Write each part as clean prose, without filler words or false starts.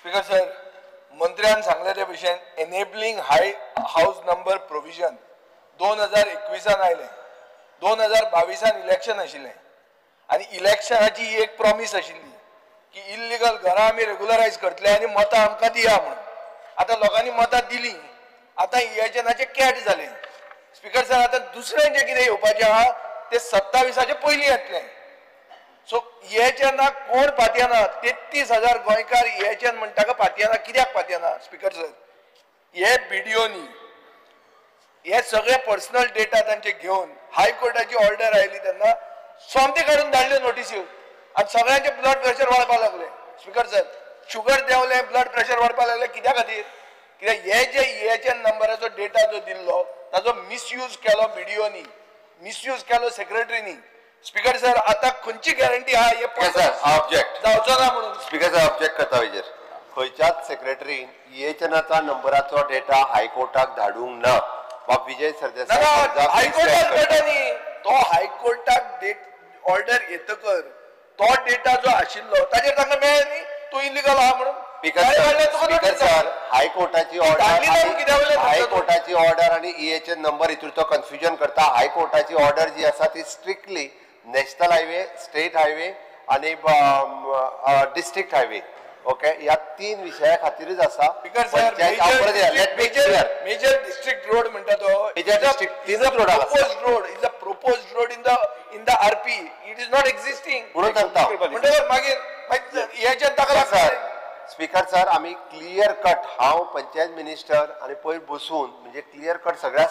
Speaker sir, मंत्र्यान सांगले ते भशेन एनेबलिंग हाय हाऊस नंबर प्रोविजन 2021 आयले, 2022 इलेक्शन आशिल्लें आनी इलेक्शनाची ही एक प्रॉमिस आशिल्ली की इल्लिगल घरां आमी रेग्युलरायज करतले आनी मतां आमकां दिया म्हणून. आतां लोकांनी मतां दिलीं, आतां इलेक्शनाचें कॅट जालें. स्पीकर सर, आतां दुसरें जें कितें येवपाचें आहा तें 27 पयलीं येतलें. सो इएचएना कोण पातयना, 33,000 गोंयकार इएचएन म्हणटा पातयना. कित्याक पातयना स्पीकर सर? हे बिडिओनी हे सगळे पर्सनल डेटा तांचे घेवन हायकोर्टाची ऑर्डर आयली तेन्ना सोमते काडून धाडले नोटीसी आनी सगळ्यांचे ब्लड प्रेशर वाडपाक लागले. स्पीकर सर, शुगर देंवलें, ब्लड प्रेशर वाडपाक लागलें. कित्या खातीर? कित्याक हे जे इएचएन नंबराचो डेटा जो दिल्लो ताजो मिसयूज केलो बिडिओनी, मिसयूज केलो सेक्रेटरीनी. स्पीकर सर, आता खंयची गॅरंटी आहा हे ऑब्जेक्ट जावचो ना म्हणून? स्पीकर सर, ऑब्जेक्ट करता हेजेर. खंयच्याच सेक्रेटरीन इएचएनाचा नंबराचो डेटा हायकोर्टाक धाडूंक ना. बाब विजय सरदेसाय हायकोर्टाक डेटा न्ही, तो हायकोर्टाक डेट ऑर्डर येतकर तो डेटा जो आशिल्लो ताजेर तांकां मेळ्ळें न्ही तो इलिगल आहा म्हणून. स्पीकर सर, हायकोर्टाची ऑर्डर आणि इएचएन नंबर हितूर कन्फ्युजन करता. हायकोर्टाची ऑर्डर जी आसा ती strictly national highway, state highway आणि डिस्ट्रिक्ट हायवे, ओके, ह्या 3 विशया खातीरच आसा. मेजर डिस्ट्रिक्ट रोड म्हणटा तो major district road is a proposed road in the RP. It is not existing म्हणून सांगता. म्हणटकर मागीर इएचएन ताका लागता. स्पीकर सर, आम्ही क्लियर कट, हांव पंचायत मिनिस्टर आणि पयर बसून म्हणजे क्लियर कट सगळ्या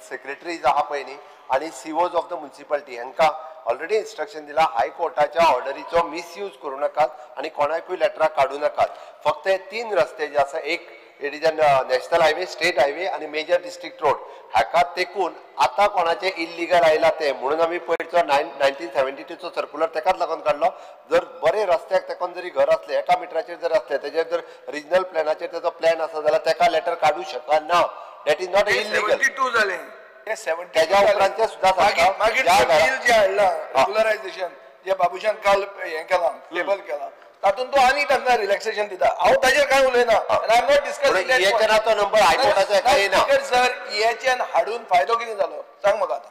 सेक्रेटरीज आहा पळय न्ही आणि सीओज ऑफ द म्युनिसिपालिटी हांकां ऑलरेडी इन्स्ट्रक्शन दिला हायकोर्टाच्या ऑर्डरीचो मिसयूज करूं नाकात आणि कोणाकूय लेटरां काडूं नाकात. फक्त हे 3 रस्ते जे आसा, एक it is national highway, state highway आणि मेजर डिस्ट्रिक्ट रोड, हाका तेकून आता कोणाचे इल्लिगल आयला ते म्हणून आम्ही पयरचो 1972चो सर्क्युलर तेकाच लागून काडलो. जर बरे रस्त्याक तेकोन जरी घर असले, एका मिटराचेर जर असले, तेजेर जर रिजनल प्लॅनाचेर तेजो प्लॅन आसा जाल्यार तेका लेटर काडू शकना. That is not illegal. 72 जालें, त्याच्या उपरांतचे सुद्धा मागीर बिल जे हाडला रेग्युलरायझेशन जे बाबुशान काल हें केलां, लेबल केलां, तातूंत तो आनी तांकां रिलॅक्सेशन दिता. हांव ताजेर कांय उलयना. आय एम नॉट डिस्कसिंग इएचएनाचो नंबर हायकोर्टाचो हेका येना. सर, इएचएन हाडून फायदो कितें जालो सांग म्हाका. आतां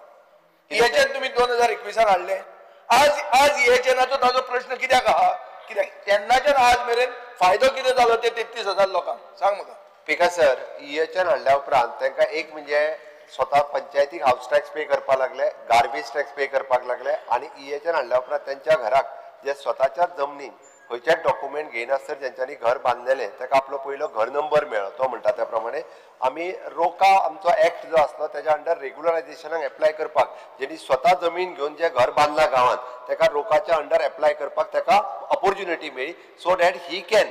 इएचएन तुमी 2021 हाडलें, आज इएचएनाचो ताजो प्रश्न कित्याक आहा? कित्याक तेन्नाच्यान आज मेरेन फायदो कितें जालो ते 33,000 लोकांक सांग म्हाका. स्पीकर सर, इएचएन हाडल्या उपरांत तांकां एक म्हणजे स्वतः पंचायतीक हाऊस टॅक्स पे करपाक लागले, गार्बेज टॅक्स पे करपाक लागले आणि इएचएन हाडल्या उपरांत त्यांच्या घराक जे स्वताच्या जमनीन खंयचेच डॉक्युमेंट घेयनासर ज्यांच्यानी घर बांधलेले ताका आपलो पयलो घर नंबर मेळ्ळो. तो म्हणटा त्या प्रमाणे आमी रोका आमचो एक्ट जो आसलो त्याच्या अंडर रेग्युलरायझेशनाक एप्लाय करपाक, जेणी स्वता जमीन घेवन जे घर बांधला गांवांत ताका रोकाच्या अंडर एप्लाय करपाक ताका ऑपॉर्च्युनिटी मेळ्ळी. So that he can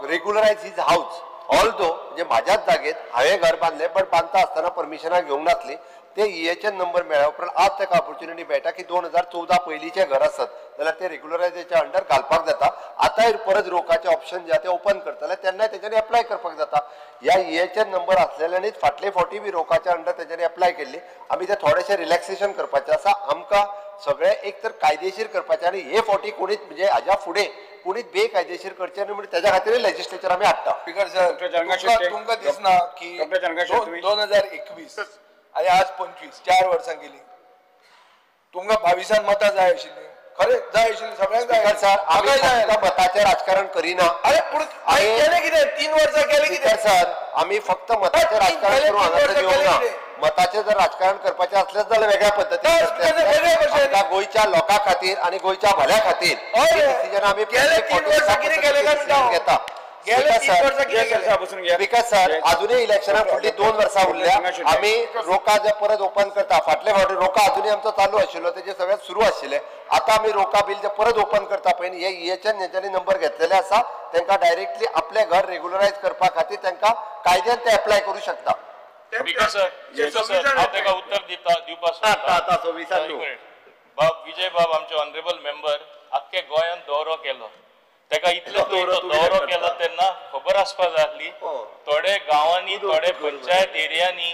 regularize his house. Although म्हणजे माझ्याच जागेत हांवें घर बांधले बट बांदता आसतना परमिशनाक घेवंक नासली. ते इएचएन नंबर मेळ्ळ्या उपरांत आज ताका ऑपॉर्च्युनिटी मेळटा की 2014 पयलींचे घर आसत जाल्यार ते रेग्युलरायझेशनाच्या अंडर घालपाक जाता. आतांय परत रोकाचे ऑप्शन जे ते ओपन करतले तेन्ना तेच्यानी एप्लाय करपाक जाता. ह्या इएचएन नंबर असलेल्यांनीच फाटले फावटी बी रोकाच्या अंडर तेच्यानी एप्लाय केल्ली. आमी ते थोडेशे रिलॅक्सेशन करपाचे आसा. आमकां सगळे एक तर कायदेशीर करपाचे आणि हे फावटी कोणीच म्हणजे हाज्या फुडें कोणीच बेकायदेशीर करचे न्ही म्हणजे त्याच्या खातीर लेजिस्लेचर आमी हाडटा. स्पीकर सर, तुमकां दिसना की 2021 आनी आज 25 4 वर्सां गेली, तुमकां 22 मतां जाय आशिल्ली? खरें जाय आशिल्ली, सगळ्यांक जाय सर. आमी फक्त मताचें राजकारण करिना. अरे पूण केलें कितें? 3 वर्सां केलें कितें? सर, आमी फक्त मताचें राजकारण करूं हांगासर येवंक ना. मताचें जर राजकारण करपाचें असलें जाल्यार वेगळ्या पद्दतीन गोंयच्या लोकां खातीर आनी गोंयच्या भल्या खातीर डिसिजन आमी घेता. बिकॉज सर, अजूनही इलेक्शनाक फुडलीं 2 वर्सां उरल्या. आमी रोका जे परत ओपन करता. फाटले फावटी रोका अजूनही आमचो चालू आशिल्लो, तेजे सगळ्यात सुरू आशिल्ले. आता आमी रोका बिल जे परत ओपन करता पळय हे इएचएन जेंच्यांनी नंबर घेतलेले आसा तांकां डायरेक्टली आपले घर रेग्युलरायज करपा खातीर तांकां कायद्यान ते एप्लाय करू शकता. विजय बाब आमचे ऑनरेबल मेंबर आख्खे गोंयान दौरो केलो. तेका इतलो दौरो केलो तेन्ना खबर आसपाक जाय आसली थोडे गांवांनी थोडे पंचायत एरियांनी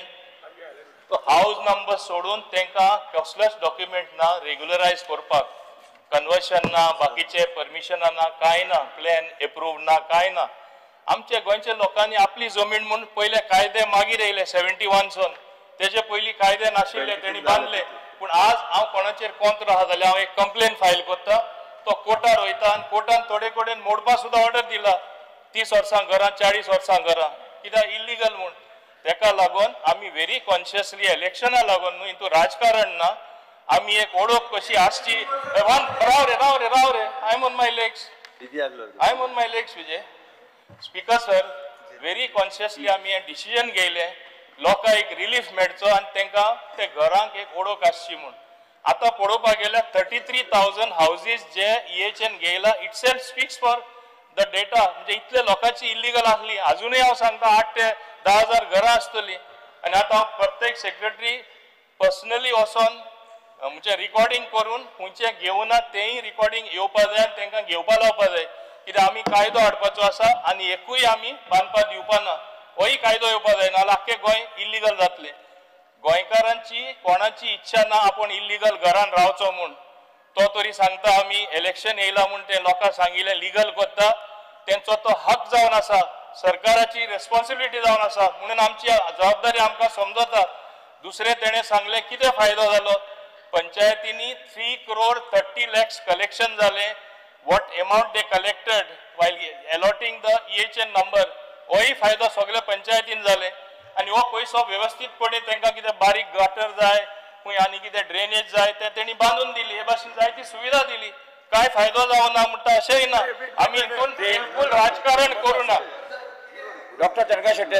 हाऊस नंबर सोडून तांकां कसलेच डॉक्युमेंट ना रेग्युलरायज करपाक. कन्वर्शन ना, बाकीचे परमिशन ना, काय ना, प्लॅन एप्रूव्ड ना, काय ना. आमच्या गोंयच्या लोकांनी आपली जमीन म्हणून पहिले कायदे मागीर येयले 71 सन तेजे पयलीं कायदे नाशिल्ले तेणी बांदले पूण आज हांव कोणाचेर कोंत राहा जाल्यार हांव एक कंप्लेन फायल करता तो कोर्टार वयता आनी कोर्टान थोडे कडेन मोडपा सुद्दां ऑर्डर दिला 30 वर्सां घरां 40 वर्सां घरां कित्याक इल्लिगल म्हूण तेका लागून आमी व्हेरी कॉन्शियसली इलेक्शना लागून न्हू हितून राजकारण ना आमी एक ओळख कशी आसची राव रे I am on my legs Vijay speaker sir very consciously आमी हे डिसिजन घेयले लोकांक एक रिलीफ मेळचो आनी तांकां ते घरांक एक ओळख आसची म्हूण आतां पळोवपाक गेल्यार 33,000 हाऊजीस जे EHN घेयला it self speaks for the data म्हणजे इतले लोकांची इल्लिगल आसली अजूनय हांव सांगता 8 ते 10,000 घरां आसतली आनी आतां हांव प्रत्येक सेक्रेटरी पर्सनली वचोन म्हणजे रिकॉर्डिंग करून खंयचे घेवना तेंय रिकॉर्डिंग येवपा जाय आनी तांकां घेवपा लावपा जाय कित्याक आमी कायदो हाडपाचो आसा आनी एकूय आमी बांदपा दिवपा ना होय कायदो येवपा जाय नाल्यार आख्खें गोंय इल्लिगल जातलें गोंयकारांची कोणाची इच्छा ना आपण इल्लिगल घरान रावचो म्हूण तो तरी सांगता आमी इलेक्शन येयला म्हूण ते लोकांक सांगिल्लें लिगल करता तेंचो तो हक जावन आसा सरकाराची रेस्पॉन्सिबिलिटी जावन आसा म्हणून आमची जबाबदारी आमकां समजता दुसरें तेणें सांगलें कितें फायदो जालो पंचायतींनी 3 crore 30 lakhs कलेक्शन जालें what amount they collected while allotting the EHN number होय फायदो सगळ्या पंचायतीन जाले आनी हो पयसो व्यवस्थितपणे तांकां कितें बारीक गटर जाय खंय आनी कितें ड्रेनेज जाय ते तेणी बांदून दिली हे भाशेन जायती सुविधा दिली काय फायदो जावना म्हणटा अशेंय ना आमी हितून बिलकुल राजकारण करूं ना डॉक्टर चंद्रकांत शेट्टी